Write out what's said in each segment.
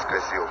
воскресил.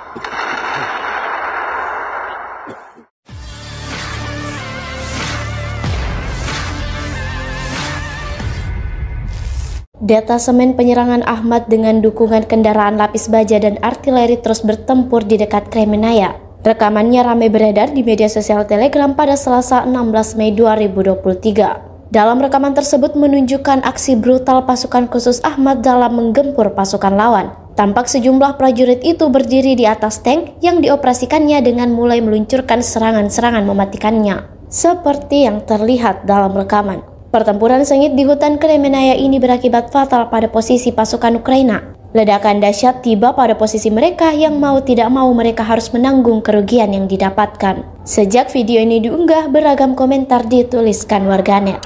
Detasemen penyerangan Ahmad dengan dukungan kendaraan lapis baja dan artileri terus bertempur di dekat Kremenaya. Rekamannya ramai beredar di media sosial Telegram pada Selasa 16 Mei 2023. Dalam rekaman tersebut menunjukkan aksi brutal pasukan khusus Ahmad dalam menggempur pasukan lawan. Tampak sejumlah prajurit itu berdiri di atas tank yang dioperasikannya dengan mulai meluncurkan serangan-serangan mematikannya, seperti yang terlihat dalam rekaman. Pertempuran sengit di hutan Kremenaya ini berakibat fatal pada posisi pasukan Ukraina. Ledakan dahsyat tiba pada posisi mereka yang mau tidak mau mereka harus menanggung kerugian yang didapatkan. Sejak video ini diunggah, beragam komentar dituliskan warganet.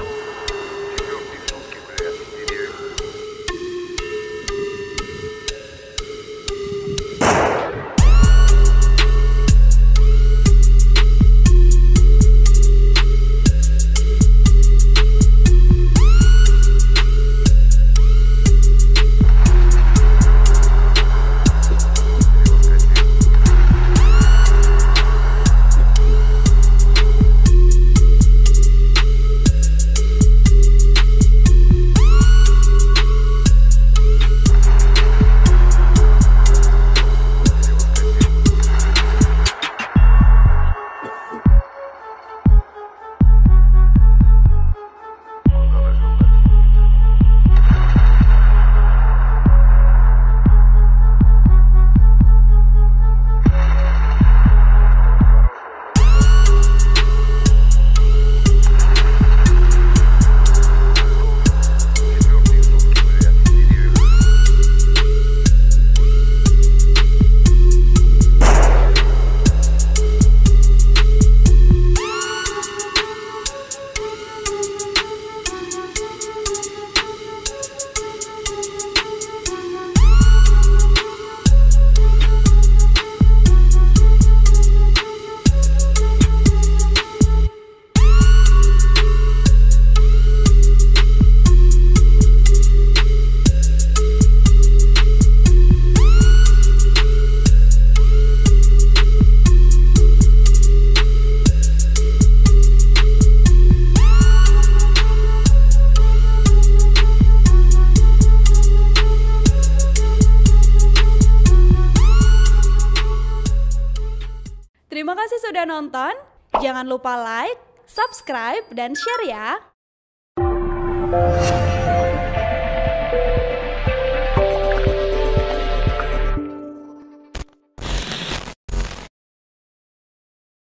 Terima kasih sudah nonton. Jangan lupa like, subscribe, dan share ya.